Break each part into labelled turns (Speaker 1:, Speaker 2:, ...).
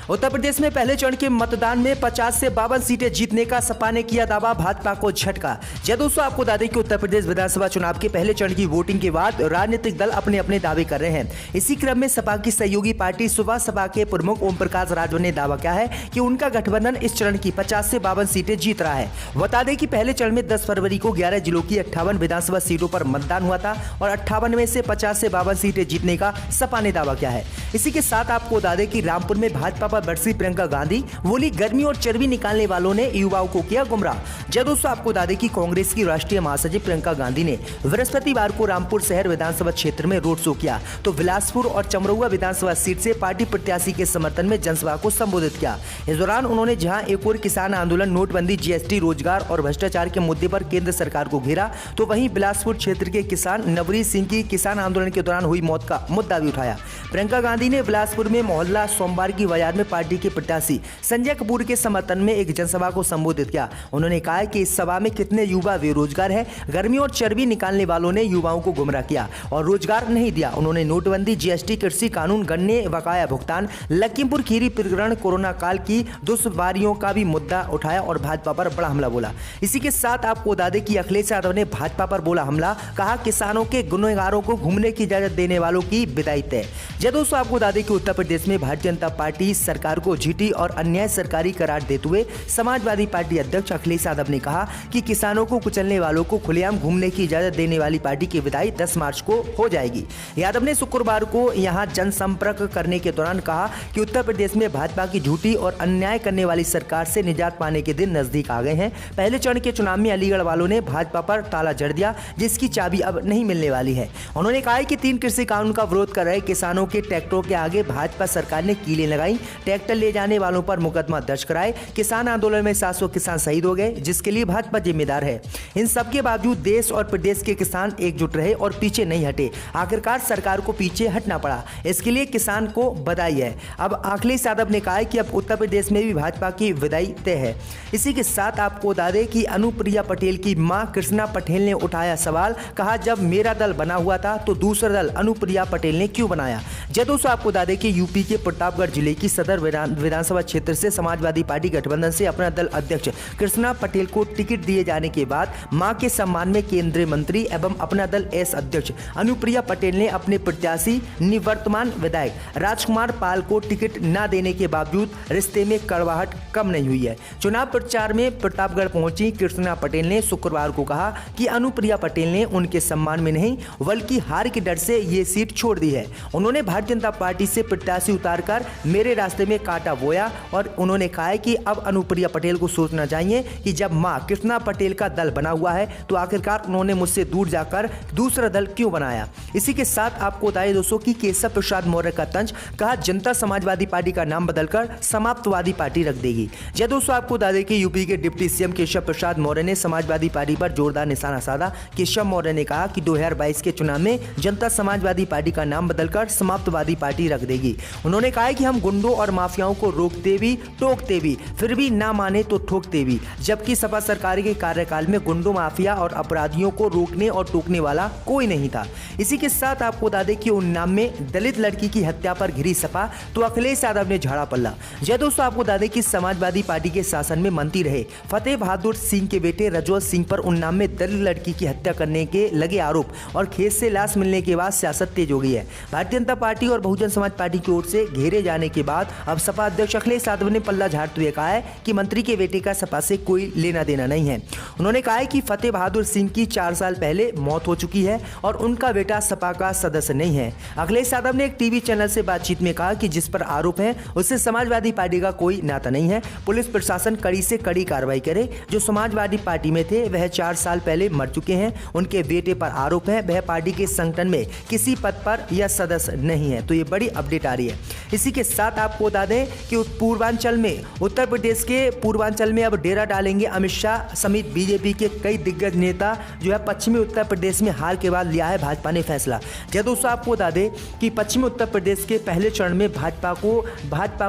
Speaker 1: उत्तर प्रदेश में पहले चरण के मतदान में 50 से 52 सीटें जीतने का सपा ने किया दावा, भाजपा को झटका। जी दोस्तों, आपको बता दें कि उत्तर प्रदेश विधानसभा चुनाव के पहले चरण की वोटिंग के बाद राजनीतिक दल अपने अपने दावे कर रहे हैं। इसी क्रम में सपा की सहयोगी पार्टी सुबह सपा के प्रमुख ओम प्रकाश राजभर ने दावा किया है कि उनका गठबंधन इस चरण की 50 से 52 सीटें जीत रहा है। बता दें कि पहले चरण में 10 फरवरी को 11 जिलों की 58 विधानसभा सीटों पर मतदान हुआ था और 58 में से 50 से 52 सीटें जीतने का सपा ने दावा किया है। इसी के साथ आपको बता दें कि रामपुर में भाजपा पर बरसी प्रियंका गांधी, बोली गर्मी और चर्बी निकालने वालों ने युवाओं को किया गुमराह। जब दोस्तों आपको बता दें कि कांग्रेस की राष्ट्रीय महासचिव प्रियंका गांधी ने बृहस्पतिवार को रामपुर शहर विधानसभा क्षेत्र में रोड शो किया तो बिलासपुर और चमरौआ विधानसभा सीट से पार्टी प्रत्याशी के समर्थन में जनसभा को संबोधित किया। इस दौरान उन्होंने जहां एक और किसान आंदोलन, नोटबंदी, जीएसटी, रोजगार और भ्रष्टाचार के मुद्दे पर केंद्र सरकार को घेरा तो वहीं बिलासपुर क्षेत्र के किसान नवरीत सिंह की किसान आंदोलन के दौरान हुई मौत का मुद्दा भी उठाया। प्रियंका गांधी ने बिलासपुर में मोहल्ला सोमवार की बाजार में पार्टी के प्रत्याशी संजय कपूर के समर्थन में एक जनसभा को संबोधित किया। उन्होंने कहा कि इस सभा में कितने युवा बेरोजगार हैं, गर्मी और चर्बी निकालने वालों ने युवाओं को गुमराह किया और रोजगार नहीं दिया। उन्होंने नोटबंदी, जीएसटी, कृषि कानून, गन्ने बकाया भुगतान, लखीमपुर खीरी प्रकरण, कोरोना काल की दुष्वारियों का भी मुद्दा उठाया और भाजपा पर बड़ा हमला बोला। इसी के साथ आपको बता दें कि अखिलेश यादव ने भाजपा पर बोला हमला, कहा किसानों के गुनहगारों को घूमने की इजाजत देने वालों की विदाई तय। जब दोस्तों आपको बता दें कि उत्तर प्रदेश में भारतीय जनता पार्टी सरकार को झूठी और अन्याय सरकारी करार देते हुए समाजवादी पार्टी अध्यक्ष अखिलेश यादव ने कहा कि किसानों को कुचलने वालों को खुलेआम घूमने की इजाजत देने वाली पार्टी की विदाई 10 मार्च को हो जाएगी। यादव ने शुक्रवार को यहां जनसंपर्क करने के दौरान कहा कि उत्तर प्रदेश में भाजपा की झूठी और अन्याय करने वाली सरकार से निजात पाने के दिन नजदीक आ गए हैं। पहले चरण के चुनाव में अलीगढ़ वालों ने भाजपा पर ताला जड़ दिया, जिसकी चाबी अब नहीं मिलने वाली है। उन्होंने कहा कि 3 कृषि कानून का विरोध कर रहे किसानों के ट्रैक्टरों के आगे भाजपा सरकार ने कीलें लगाई, ट्रैक्टर ले जाने वालों पर मुकदमा दर्ज कराए, किसान आंदोलन में 700 किसान शहीद हो गए, जिसके लिए भाजपा जिम्मेदार है। इन सब के बावजूद देश और प्रदेश के किसान एकजुट रहे और पीछे नहीं हटे। आखिरकार सरकार को पीछे हटना पड़ा, इसके लिए किसान को बधाई है। अब अखिलेश यादव ने कहा कि अब उत्तर प्रदेश में भी भाजपा की विदाई तय है। इसी के साथ आपको बता दें कि अनुप्रिया पटेल की मां कृष्णा पटेल ने उठाया सवाल, कहा जब मेरा दल बना हुआ था तो दूसरा दल अनुप्रिया पटेल ने क्यों बनाया। जब दोस्तों आपको बता दें कि यूपी के प्रतापगढ़ जिले की सदर विधानसभा क्षेत्र से समाजवादी पार्टी गठबंधन से अपना दल अध्यक्ष कृष्णा पटेल को टिकट दिए जाने के बाद मां के सम्मान में केंद्रीय मंत्री एवं अपना दल एस अध्यक्ष अनुप्रिया पटेल ने अपने प्रत्याशी निवर्तमान विधायक राजकुमार पाल को टिकट न देने के बावजूद रिश्ते में कड़वाहट कम नहीं हुई है। चुनाव प्रचार में प्रतापगढ़ पहुंची कृष्णा पटेल ने शुक्रवार को कहा कि अनुप्रिया पटेल ने उनके सम्मान में नहीं बल्कि हार के डर से ये सीट छोड़ दी है। उन्होंने भारतीय जनता पार्टी से प्रत्याशी उतारकर मेरे रास्ते में कांटा बोया और उन्होंने कहा कि अब अनुप्रिया पटेल को सोचना चाहिए कि जब मां कृष्णा पटेल का दल बना हुआ है तो आखिरकार उन्होंने मुझसे दूर जाकर दूसरा दल क्यों बनाया। इसी के साथ आपको बताएं दोस्तों कि केशव प्रसाद मौर्य का तंज, कहा जनता समाजवादी पार्टी का नाम बदलकर समाप्तवादी पार्टी रख देगी। जब दोस्तों आपको बता दें कि यूपी के डिप्टी सीएम केशव प्रसाद मौर्य ने समाजवादी पार्टी पर जोरदार निशाना साधा। केशव मौर्य ने कहा कि 2022 के चुनाव में जनता समाजवादी पार्टी का नाम बदलकर समाप्तवादी पार्टी रख देगी। उन्होंने कहा कि हम गुंडों और माफियाओं को रोकते भी टोकते भी, फिर भी ना माने तो ठोकते भी, जबकि सपा सरकार के कार्यकाल में गुंडों, माफिया और अपराधियों को रोकने और टोकने वाला कोई नहीं था। इसी के साथ आपको बता दें कि उन्नाव में दलित लड़की की हत्या पर घिरी सपा तो अखिलेश यादव ने झाड़ा पल्ला। जय दोस्तों आपको बता दें कि समाजवादी पार्टी के शासन में मंत्री रहे फतेह बहादुर सिंह के बेटे रजौत सिंह पर उन्नाव में दलित लड़की की हत्या करने के लगे आरोप और खेत से लाश मिलने के बाद सियासत तेज हो गई है। भारतीय जनता पार्टी और बहुजन समाज पार्टी की ओर से घेरे जाने के बाद अब सपा अध्यक्ष अखिलेश यादव ने पल्ला झाड़ते हुए कहा है कि मंत्री के बेटे का सपा से कोई लेना देना नहीं है। उन्होंने कहा है कि फतेह बहादुर सिंह की 4 साल पहले मौत हो चुकी है और उनका बेटा सपा का सदस्य नहीं है। अखिलेश यादव ने एक टीवी चैनल से बातचीत में कहा कि जिस पर आरोप है उससे समाजवादी पार्टी का कोई नाता नहीं है। पुलिस प्रशासन कड़ी से कड़ी कार्रवाई करे। जो समाजवादी पार्टी में थे वह 4 साल पहले मर चुके हैं। उनके बेटे पर आरोप है वह पार्टी के संगठन में किसी पद पर या सदस्य नहीं है। तो ये बड़ी अपडेट आ रही है। इसी के साथ आपको बता दें कि पूर्वांचल में उत्तर प्रदेश के पूर्वांचल में अब डेरा डालेंगे अमित शाह समेत बीजेपी के कई दिग्गज नेता जो है पश्चिमी उत्तर प्रदेश में हार के बाद लिया है भाजपा ने फैसला। जब दोस्तों आपको बता दें कि पश्चिमी उत्तर प्रदेश के पहले चरण में भाजपा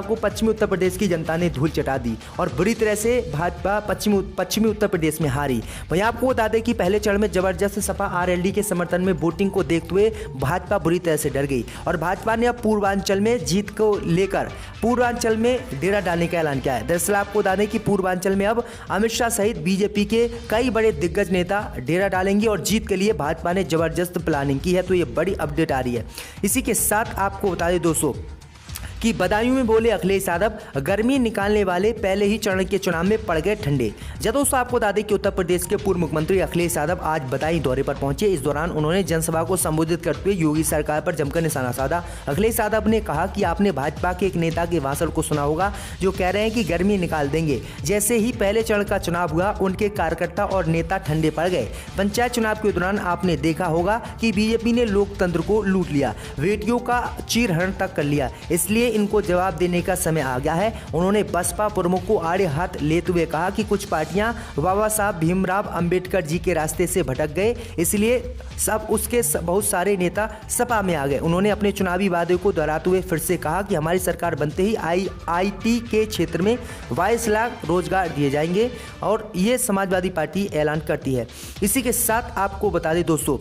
Speaker 1: को पश्चिमी उत्तर प्रदेश की जनता ने धूल चटा दी और बुरी तरह से भाजपा पश्चिमी उत्तर प्रदेश में हारी। वहीं आपको बता दें कि पहले चरण में जबरदस्त सपा आरएलडी के समर्थन में वोटिंग को देखते हुए भाजपा बुरी तरह से डर गई और भाजपा ने अब पूर्वांचल में जीत को लेकर पूर्वांचल में डेरा डालने का ऐलान किया है। दरअसल आपको बता दें कि पूर्वांचल में अब अमित शाह सहित बीजेपी के कई बड़े दिग्गज नेता डेरा डालेंगे और जीत के लिए भाजपा ने जबरदस्त प्लानिंग की है। तो ये बड़ी अपडेट आ रही है। इसी के साथ आपको बता दें दोस्तों कि बदायूं में बोले अखिलेश यादव, गर्मी निकालने वाले पहले ही चरण के चुनाव में पड़ गए ठंडे। जब दोस्तों आपको बता दें कि उत्तर प्रदेश के पूर्व मुख्यमंत्री अखिलेश यादव आज बदायूं दौरे पर पहुंचे। इस दौरान उन्होंने जनसभा को संबोधित करते हुए योगी सरकार पर जमकर निशाना साधा। अखिलेश यादव ने कहा कि आपने भाजपा के एक नेता के भाषण को सुना होगा जो कह रहे हैं कि गर्मी निकाल देंगे। जैसे ही पहले चरण का चुनाव हुआ उनके कार्यकर्ता और नेता ठंडे पड़ गए। पंचायत चुनाव के दौरान आपने देखा होगा कि बीजेपी ने लोकतंत्र को लूट लिया, बेटियों का चीरहरण तक कर लिया। इसलिए इनको जवाब देने का समय आ गया है। उन्होंने बसपा प्रमुख को आड़े हाथ लेते हुए कहा कि कुछ पार्टियां बाबा साहब भीमराव अंबेडकर जी के रास्ते से भटक गए, इसलिए सब उसके बहुत सारे नेता सपा में आ गए। उन्होंने अपने चुनावी वादे को दोहराते हुए फिर से कहा कि हमारी सरकार बनते ही आईटी के क्षेत्र में 22 लाख रोजगार दिए जाएंगे और ये समाजवादी पार्टी ऐलान करती है। इसी के साथ आपको बता दें दोस्तों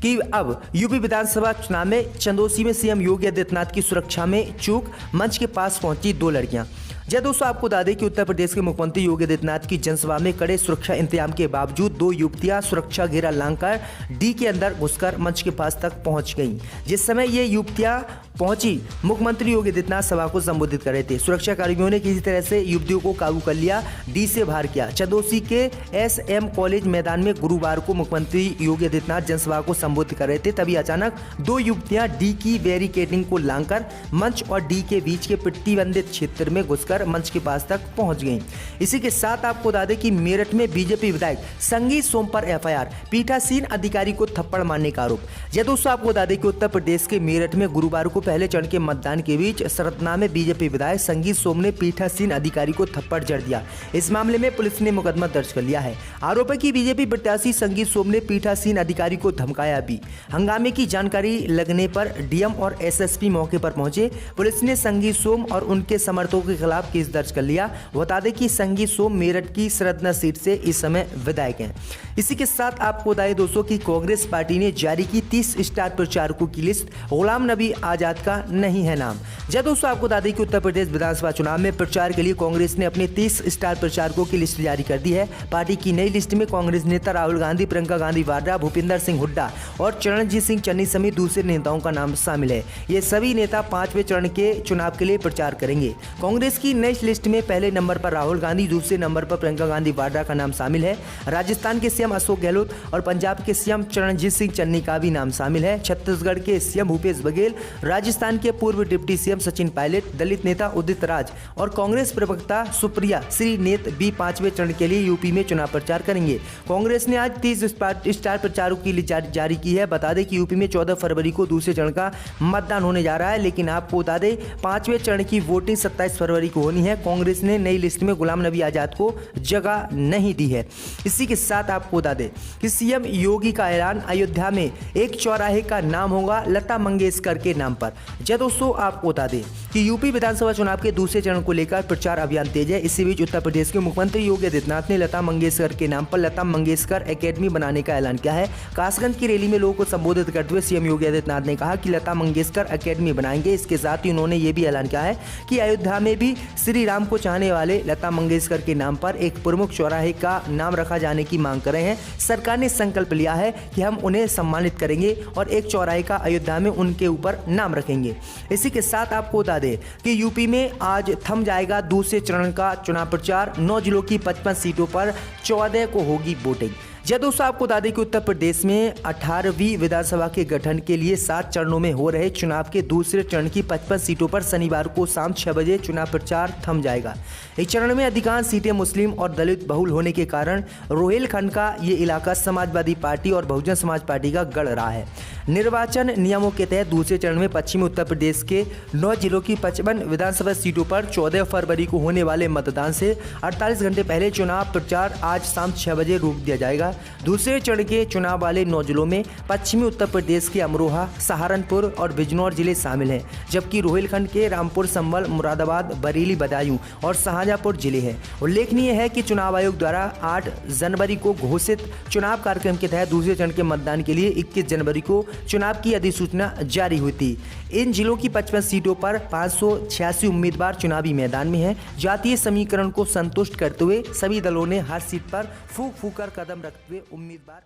Speaker 1: कि अब यूपी विधानसभा चुनाव में चंदौसी में सीएम योगी आदित्यनाथ की सुरक्षा में चूक, मंच के पास पहुंची 2 लड़कियां। जय दोस्तों आपको बता दें कि उत्तर प्रदेश के मुख्यमंत्री योगी आदित्यनाथ की जनसभा में कड़े सुरक्षा इंतजाम के बावजूद 2 युवतियां सुरक्षा घेरा लांघकर डी के अंदर घुसकर मंच के पास तक पहुंच गईं। जिस समय ये युवतियां पहुंची, मुख्यमंत्री योगी आदित्यनाथ सभा को संबोधित कर रहे थे। सुरक्षा कर्मियों ने किसी तरह से युवतियों को काबू कर लिया, डी से बाहर किया। चंदौसी के एसएम कॉलेज मैदान में गुरुवार को मुख्यमंत्री योगी आदित्यनाथ जनसभा को संबोधित कर रहे थे। तभी अचानक 2 युवतियां डी की बैरिकेडिंग को लांघकर मंच और डी के बीच के प्रतिबंधित क्षेत्र में घुसकर मंच के पास तक पहुंच गईं। इसी के साथ आपको बता दें कि मेरठ में बीजेपी विधायक संगीत सोम पर एफआईआर, पीठासीन अधिकारी को थप्पड़ मारने का आरोप। जय दोस्तों आपको बता दें कि उत्तर प्रदेश के मेरठ में गुरुवार को पहले चरण के मतदान के बीच सरतना में बीजेपी विधायक संगीत सोम ने पीठासीन अधिकारी को थप्पड़ जड़ दिया। इस मामले में पुलिस ने मुकदमा दर्ज कर लिया है। आरोप है कि बीजेपी प्रत्याशी संगीत सोम ने पीठासीन अधिकारी को धमकाया भी। हंगामे की जानकारी लगने पर डीएम और एसएसपी मौके पर पहुंचे। पुलिस ने संगीत सोम और उनके समर्थकों के खिलाफ केस दर्ज कर लिया। बता दें कि संगीत सोम मेरठ की सरतना सीट से इस समय विधायक हैं। इसी के साथ आपको बताएं दोस्तों कि कांग्रेस पार्टी ने जारी की 30 स्टार प्रचारकों की लिस्ट, गुलाम नबी आजाद का नहीं है नाम। जब दोस्तों आपको बता दें कि उत्तर प्रदेश विधानसभा चुनाव में प्रचार के लिए कांग्रेस ने अपने 30 स्टार प्रचारकों की लिस्ट जारी कर दी है। पार्टी की नई लिस्ट में कांग्रेस नेता राहुल गांधी, प्रियंका गांधी वाड्रा, भूपिंदर सिंह हुड्डा और चरणजीत सिंह चन्नी समेत दूसरे नेताओं का नाम शामिल है। ये सभी नेता 5वें चरण के चुनाव के लिए प्रचार करेंगे। कांग्रेस की नई लिस्ट में पहले नंबर पर राहुल गांधी, दूसरे नंबर पर प्रियंका गांधी वाड्रा का नाम शामिल है। राजस्थान के सीएम अशोक गहलोत और पंजाब के सीएम चरणजीत सिंह चन्नी का भी नाम शामिल है। छत्तीसगढ़ के सीएम भूपेश बघेल, राजस्थान के पूर्व डिप्टी सीएम सचिन पायलट, दलित नेता उदित राज और कांग्रेस प्रवक्ता सुप्रिया श्रीनेत भी 5वें चरण के लिए यूपी में चुनाव प्रचार करेंगे। कांग्रेस ने आज 30 स्टार प्रचारकों की लिस्ट जारी की है। बता दें कि यूपी में 14 फरवरी को दूसरे चरण का मतदान होने जा रहा है, लेकिन आपको बता दें 5वें चरण की वोटिंग 27 फरवरी को होनी है। कांग्रेस ने नई लिस्ट में गुलाम नबी आजाद को जगह नहीं दी है। इसी के साथ आपको बता दें कि सीएम योगी का ऐलान, अयोध्या में एक चौराहे का नाम होगा लता मंगेशकर के नाम पर। जय दोस्तों आपको बता दें कि यूपी विधानसभा चुनाव के दूसरे चरण को लेकर प्रचार अभियान तेज है। इसी बीच उत्तर प्रदेश के मुख्यमंत्री योगी आदित्यनाथ ने लता मंगेशकर के नाम पर लता मंगेशकर एकेडमी बनाने का ऐलान किया है। कासगंज की रैली में लोगों को संबोधित करते हुए सीएम योगी आदित्यनाथ ने कहा कि लता मंगेशकर एकेडमी बनाएंगे। इसके साथ ही उन्होंने ये भी ऐलान किया है कि अयोध्या में भी श्री राम को चाहने वाले लता मंगेशकर के नाम पर एक प्रमुख चौराहे का नाम रखा जाने की मांग कर रहे हैं। सरकार ने संकल्प लिया है कि हम उन्हें सम्मानित करेंगे और एक चौराहे का अयोध्या में उनके ऊपर नाम रखेंगे। इसी के साथ आपको बता दें कि यूपी में आज थम जाएगा दूसरे चरण का चुनाव प्रचार। 9 जिलों की 55 सीटों पर 14 को होगी वोटिंग। जय दोस्तों आपको बता दें कि उत्तर प्रदेश में 18वीं विधानसभा के गठन के लिए 7 चरणों में हो रहे चुनाव के दूसरे चरण की 55 सीटों पर शनिवार को शाम 6 बजे चुनाव प्रचार थम जाएगा। इस चरण में अधिकांश सीटें मुस्लिम और दलित बहुल होने के कारण रोहिलखंड का ये इलाका समाजवादी पार्टी और बहुजन समाज पार्टी का गढ़ रहा है। निर्वाचन नियमों के तहत दूसरे चरण में पश्चिमी उत्तर प्रदेश के 9 जिलों की 55 विधानसभा सीटों पर 14 फरवरी को होने वाले मतदान से 48 घंटे पहले चुनाव प्रचार आज शाम 6 बजे रोक दिया जाएगा। दूसरे चरण के चुनाव वाले 9 जिलों में पश्चिमी उत्तर प्रदेश के अमरोहा, सहारनपुर और बिजनौर जिले शामिल हैं, जबकि रोहिलखंड के रामपुर, संभल, मुरादाबाद, बरेली, बदायूं और शाहजहांपुर जिले हैं। उल्लेखनीय है कि चुनाव आयोग द्वारा 8 जनवरी को घोषित चुनाव कार्यक्रम के तहत दूसरे चरण के मतदान के लिए 21 जनवरी को चुनाव की अधिसूचना जारी हुई थी। इन जिलों की 55 सीटों पर 586 उम्मीदवार चुनावी मैदान में हैं। जातीय समीकरण को संतुष्ट करते हुए सभी दलों ने हर सीट पर फूंक कर कदम रखते हुए उम्मीदवार